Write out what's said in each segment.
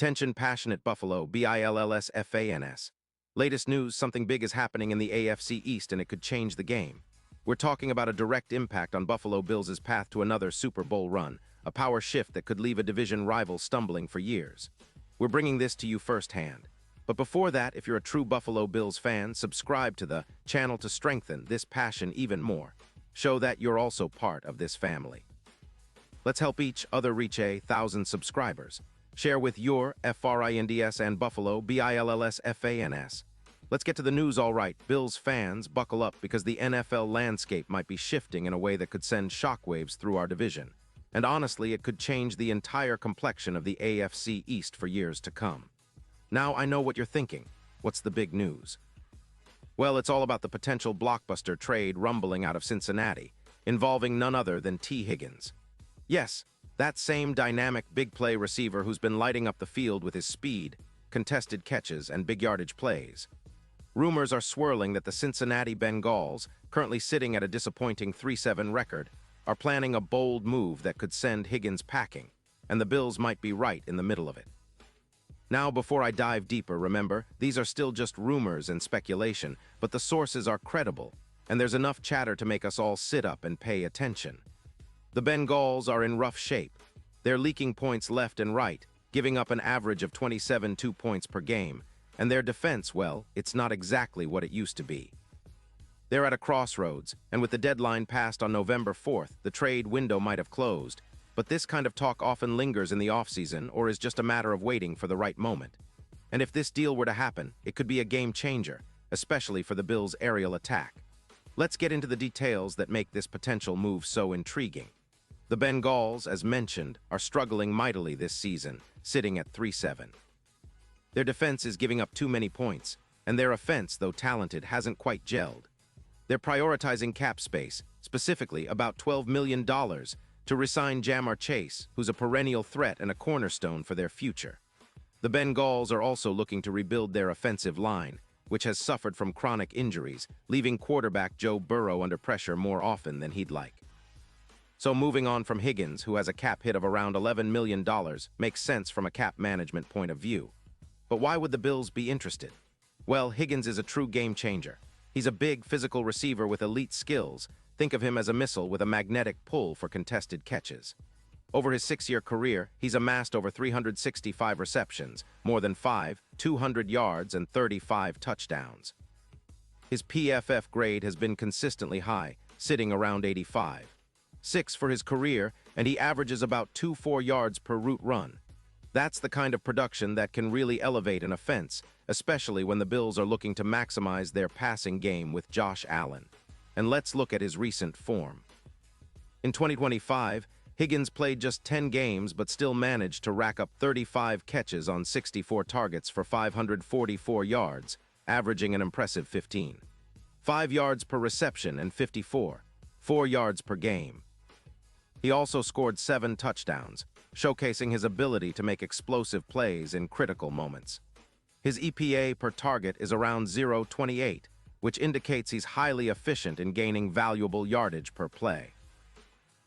Attention passionate Buffalo, BILLSFANS. Latest news, something big is happening in the AFC East and it could change the game. We're talking about a direct impact on Buffalo Bills' path to another Super Bowl run, a power shift that could leave a division rival stumbling for years. We're bringing this to you firsthand. But before that, if you're a true Buffalo Bills fan, subscribe to the channel to strengthen this passion even more. Show that you're also part of this family. Let's help each other reach 1,000 subscribers. Share with your FRINDS and Buffalo BILLSFANS. Let's get to the news. All right, Bills fans, buckle up because the NFL landscape might be shifting in a way that could send shockwaves through our division. And honestly, it could change the entire complexion of the AFC East for years to come. Now I know what you're thinking. What's the big news? Well, it's all about the potential blockbuster trade rumbling out of Cincinnati, involving none other than T. Higgins. Yes, that same dynamic big play receiver who's been lighting up the field with his speed, contested catches, and big yardage plays. Rumors are swirling that the Cincinnati Bengals, currently sitting at a disappointing 3-7 record, are planning a bold move that could send Higgins packing, and the Bills might be right in the middle of it. Now, before I dive deeper, remember, these are still just rumors and speculation, but the sources are credible, and there's enough chatter to make us all sit up and pay attention. The Bengals are in rough shape. They're leaking points left and right, giving up an average of 27 points per game, and their defense, well, it's not exactly what it used to be. They're at a crossroads, and with the deadline passed on November 4th, the trade window might have closed, but this kind of talk often lingers in the offseason or is just a matter of waiting for the right moment. And if this deal were to happen, it could be a game changer, especially for the Bills' aerial attack. Let's get into the details that make this potential move so intriguing. The Bengals, as mentioned, are struggling mightily this season, sitting at 3-7. Their defense is giving up too many points, and their offense, though talented, hasn't quite gelled. They're prioritizing cap space, specifically about $12 million, to re-sign Jamar Chase, who's a perennial threat and a cornerstone for their future. The Bengals are also looking to rebuild their offensive line, which has suffered from chronic injuries, leaving quarterback Joe Burrow under pressure more often than he'd like. So moving on from Higgins, who has a cap hit of around $11 million, makes sense from a cap management point of view. But why would the Bills be interested? Well, Higgins is a true game changer. He's a big, physical receiver with elite skills. Think of him as a missile with a magnetic pull for contested catches. Over his 6-year career, he's amassed over 365 receptions, more than 200 yards, and 35 touchdowns. His PFF grade has been consistently high, sitting around 85. 6 for his career, and he averages about 2-4 yards per route run. That's the kind of production that can really elevate an offense, especially when the Bills are looking to maximize their passing game with Josh Allen. And let's look at his recent form. In 2025, Higgins played just 10 games but still managed to rack up 35 catches on 64 targets for 544 yards, averaging an impressive 5 yards per reception and 4 yards per game. He also scored 7 touchdowns, showcasing his ability to make explosive plays in critical moments. His EPA per target is around 0.28, which indicates he's highly efficient in gaining valuable yardage per play.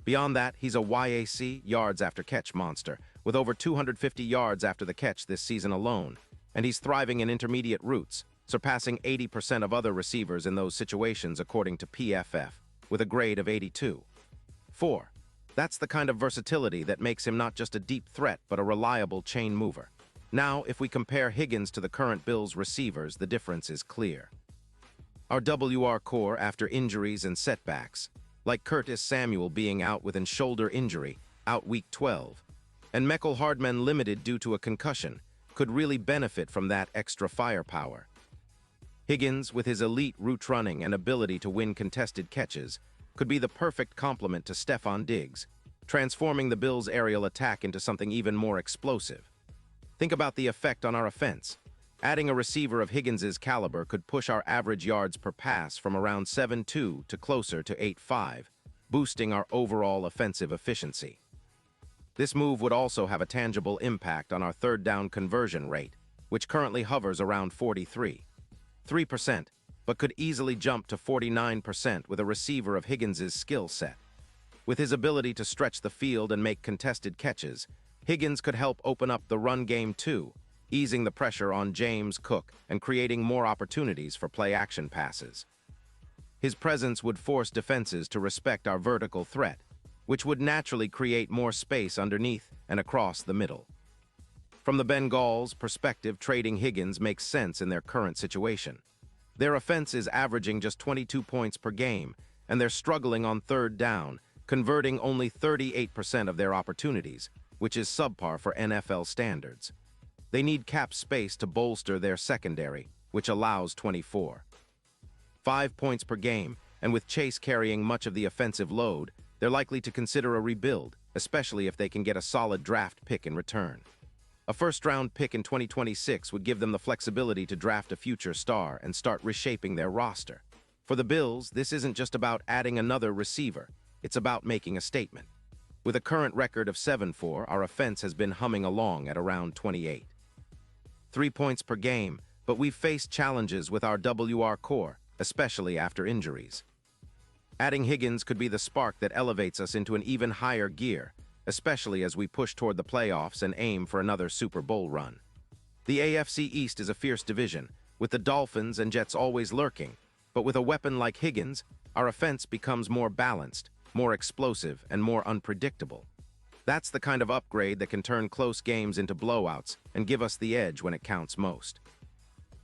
Beyond that, he's a YAC, yards after catch monster, with over 250 yards after the catch this season alone, and he's thriving in intermediate routes, surpassing 80% of other receivers in those situations according to PFF, with a grade of 82. 4. That's the kind of versatility that makes him not just a deep threat but a reliable chain mover. Now, if we compare Higgins to the current Bills receivers, the difference is clear. Our WR core, after injuries and setbacks, like Curtis Samuel being out with a shoulder injury, out week 12, and Mecole Hardman limited due to a concussion, could really benefit from that extra firepower. Higgins, with his elite route running and ability to win contested catches, could be the perfect complement to Stefon Diggs, transforming the Bills' aerial attack into something even more explosive. Think about the effect on our offense. Adding a receiver of Higgins' caliber could push our average yards per pass from around 7.2 to closer to 8.5, boosting our overall offensive efficiency. This move would also have a tangible impact on our third down conversion rate, which currently hovers around 43%, but could easily jump to 49% with a receiver of Higgins' skill set. With his ability to stretch the field and make contested catches, Higgins could help open up the run game too, easing the pressure on James Cook and creating more opportunities for play-action passes. His presence would force defenses to respect our vertical threat, which would naturally create more space underneath and across the middle. From the Bengals' perspective, trading Higgins makes sense in their current situation. Their offense is averaging just 22 points per game, and they're struggling on third down, converting only 38% of their opportunities, which is subpar for NFL standards. They need cap space to bolster their secondary, which allows 5 points per game, and with Chase carrying much of the offensive load, they're likely to consider a rebuild, especially if they can get a solid draft pick in return. A first-round pick in 2026 would give them the flexibility to draft a future star and start reshaping their roster. For the Bills, this isn't just about adding another receiver. It's about making a statement. With a current record of 7-4, our offense has been humming along at around 28. 3 points per game, but we've faced challenges with our WR core, especially after injuries. Adding Higgins could be the spark that elevates us into an even higher gear, especially as we push toward the playoffs and aim for another Super Bowl run. The AFC East is a fierce division, with the Dolphins and Jets always lurking, but with a weapon like Higgins, our offense becomes more balanced, more explosive, and more unpredictable. That's the kind of upgrade that can turn close games into blowouts and give us the edge when it counts most.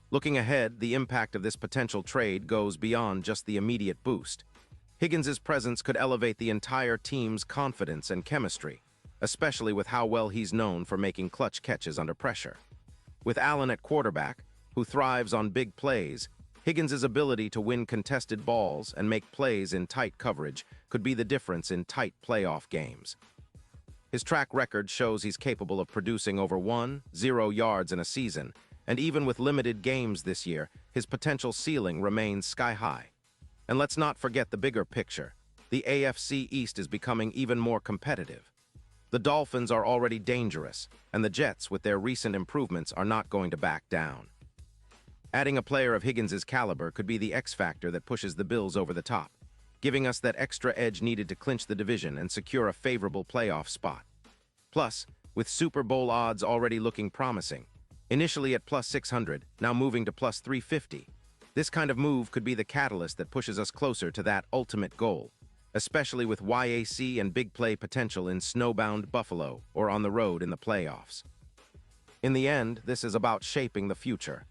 Looking ahead, the impact of this potential trade goes beyond just the immediate boost. Higgins' presence could elevate the entire team's confidence and chemistry, especially with how well he's known for making clutch catches under pressure. With Allen at quarterback, who thrives on big plays, Higgins' ability to win contested balls and make plays in tight coverage could be the difference in tight playoff games. His track record shows he's capable of producing over 0 yards in a season, and even with limited games this year, his potential ceiling remains sky-high. And let's not forget the bigger picture. The AFC East is becoming even more competitive. The Dolphins are already dangerous, and the Jets, with their recent improvements, are not going to back down. Adding a player of Higgins' caliber could be the X-factor that pushes the Bills over the top, giving us that extra edge needed to clinch the division and secure a favorable playoff spot. Plus, with Super Bowl odds already looking promising, initially at plus 600, now moving to plus 350, this kind of move could be the catalyst that pushes us closer to that ultimate goal, especially with YAC and big play potential in snowbound Buffalo or on the road in the playoffs. In the end, this is about shaping the future.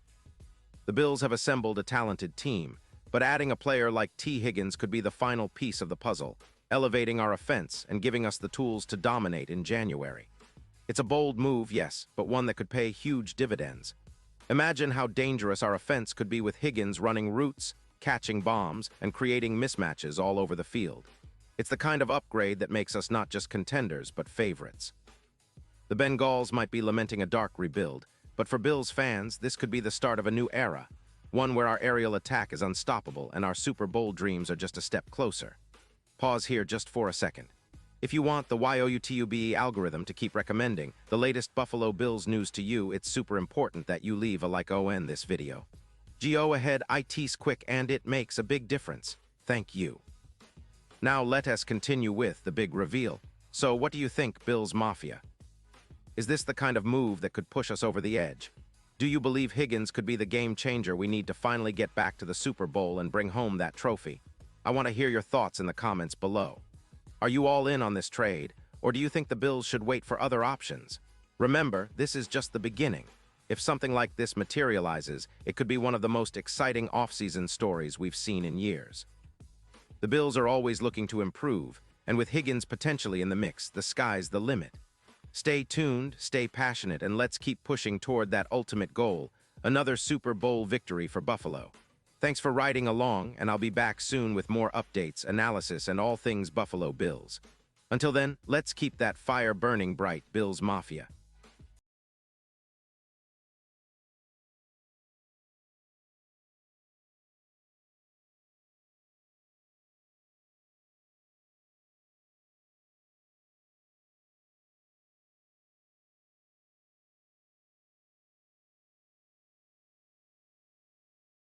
The Bills have assembled a talented team, but adding a player like T. Higgins could be the final piece of the puzzle, elevating our offense and giving us the tools to dominate in January. It's a bold move, yes, but one that could pay huge dividends. Imagine how dangerous our offense could be with Higgins running routes, catching bombs, and creating mismatches all over the field. It's the kind of upgrade that makes us not just contenders, but favorites. The Bengals might be lamenting a dark rebuild, but for Bills fans, this could be the start of a new era, one where our aerial attack is unstoppable and our Super Bowl dreams are just a step closer. Pause here just for a second. If you want the YOUTUBE algorithm to keep recommending the latest Buffalo Bills news to you, it's super important that you leave a like on this video. Go ahead, it's quick and it makes a big difference. Thank you. Now let us continue with the big reveal. So what do you think, Bills Mafia? Is this the kind of move that could push us over the edge? Do you believe Higgins could be the game changer we need to finally get back to the Super Bowl and bring home that trophy? I want to hear your thoughts in the comments below. Are you all in on this trade, or do you think the Bills should wait for other options? Remember, this is just the beginning. If something like this materializes, it could be one of the most exciting offseason stories we've seen in years. The Bills are always looking to improve, and with Higgins potentially in the mix, the sky's the limit. Stay tuned, stay passionate, and let's keep pushing toward that ultimate goal, another Super Bowl victory for Buffalo. Thanks for riding along, and I'll be back soon with more updates, analysis, and all things Buffalo Bills. Until then, let's keep that fire burning bright, Bills Mafia.